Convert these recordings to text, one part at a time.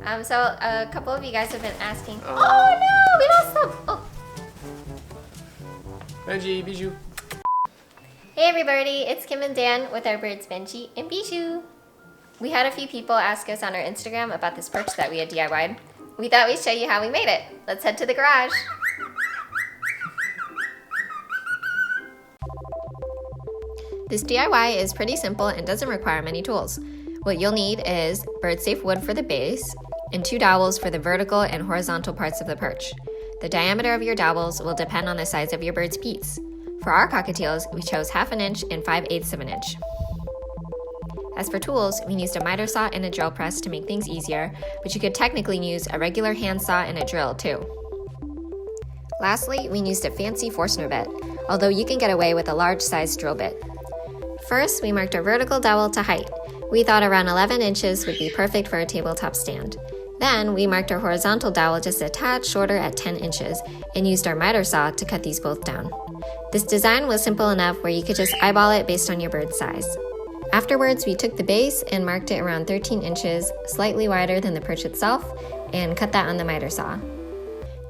So a couple of you guys have been asking. Oh no, we lost them. Oh. Benji, Bijou. Hey everybody, it's Kim and Dan with our birds Benji and Bijou. We had a few people ask us on our Instagram about this perch that we had DIY'd. We thought we'd show you how we made it. Let's head to the garage. This DIY is pretty simple and doesn't require many tools. What you'll need is bird safe wood for the base and 2 dowels for the vertical and horizontal parts of the perch. The diameter of your dowels will depend on the size of your bird's piece. For our cockatiels, we chose 1/2 inch and 5/8 of an inch. As for tools, we used a miter saw and a drill press to make things easier, but you could technically use a regular hand saw and a drill too. Lastly, we used a fancy Forstner bit, although you can get away with a large sized drill bit. First, we marked our vertical dowel to height. We thought around 11 inches would be perfect for a tabletop stand. Then, we marked our horizontal dowel just a tad shorter at 10 inches and used our miter saw to cut these both down. This design was simple enough where you could just eyeball it based on your bird's size. Afterwards, we took the base and marked it around 13 inches, slightly wider than the perch itself, and cut that on the miter saw.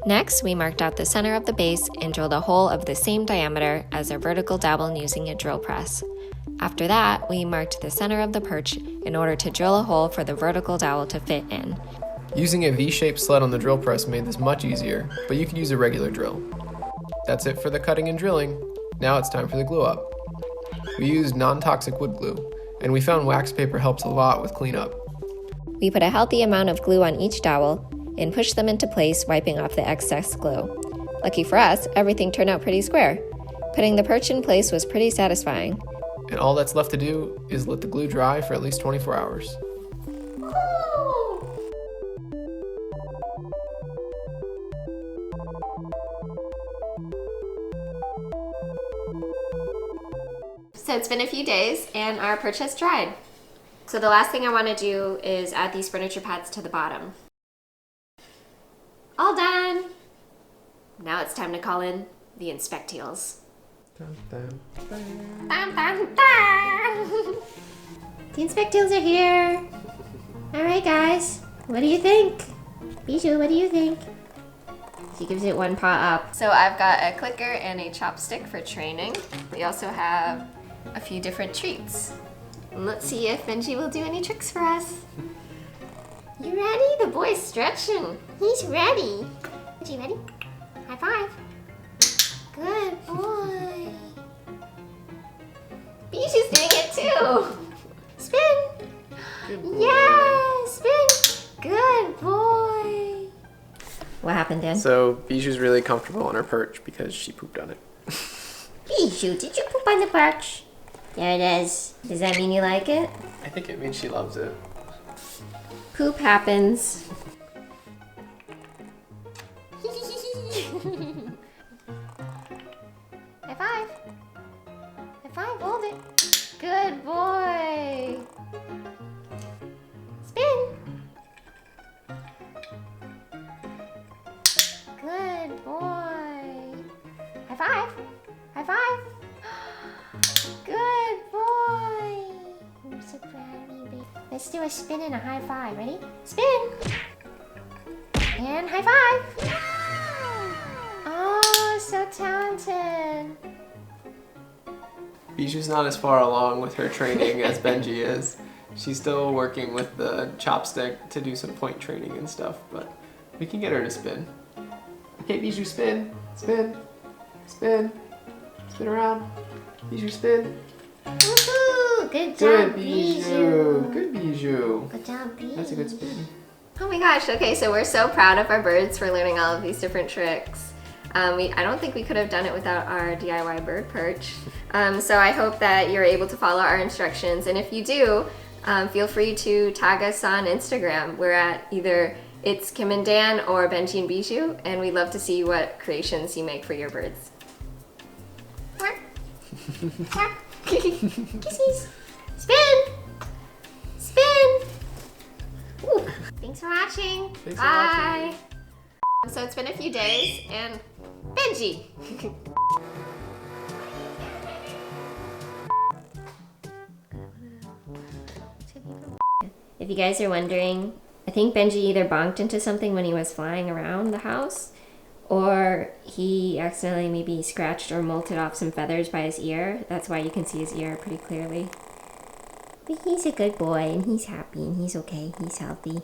Next, we marked out the center of the base and drilled a hole of the same diameter as our vertical dowel using a drill press. After that, we marked the center of the perch in order to drill a hole for the vertical dowel to fit in. Using a V-shaped sled on the drill press made this much easier, but you could use a regular drill. That's it for the cutting and drilling. Now it's time for the glue up. We used non-toxic wood glue, and we found wax paper helps a lot with cleanup. We put a healthy amount of glue on each dowel and pushed them into place, wiping off the excess glue. Lucky for us, everything turned out pretty square. Putting the perch in place was pretty satisfying. And all that's left to do is let the glue dry for at least 24 hours. So it's been a few days and our perch has dried. So the last thing I want to do is add these furniture pads to the bottom. All done! Now it's time to call in the Inspecteals. Dun, dun, dun. Dun, dun, dun. The Inspecteals are here. Alright guys, what do you think? Bijou, what do you think? She gives it one paw up. So I've got a clicker and a chopstick for training. We also have a few different treats. And let's see if Benji will do any tricks for us. You ready? The boy's stretching. He's ready. Benji, ready? High five. Good boy. Bijou's doing it too. Spin. Good boy. Yeah, spin. Good boy. What happened, Dan? So Bijou's really comfortable on her perch because she pooped on it. Bijou, did you poop on the perch? There it is. Does that mean you like it? I think it means she loves it. Poop happens. High five. High five, hold it. Good boy. Spin. Good boy. High five. High five. Good boy. I'm so proud of you, baby. Let's do a spin and a high five. Ready? Spin. And high five. Oh, so talented. Bijou's not as far along with her training as Benji is. She's still working with the chopstick to do some point training and stuff, but we can get her to spin. Okay, Bijou, spin, spin, spin, spin around. Bijou, spin. Woohoo! Good job, Good, Bijou. Good, Bijou. Good job, Bijou. That's a good spin. Oh my gosh, okay, so we're so proud of our birds for learning all of these different tricks. I don't think we could have done it without our DIY bird perch. So I hope that you're able to follow our instructions, and if you do, feel free to tag us on Instagram. We're at either It's Kim and Dan or Benji and Bijou, and we'd love to see what creations you make for your birds. Kisses. Spin. Spin. Ooh. Thanks for watching. Thanks for Bye. watching. So it's been a few days, and Benji. If you guys are wondering I think Benji either bonked into something when he was flying around the house, or he accidentally maybe scratched or molted off some feathers by his ear. That's why you can see his ear pretty clearly. But he's a good boy, and he's happy, and he's okay. He's healthy.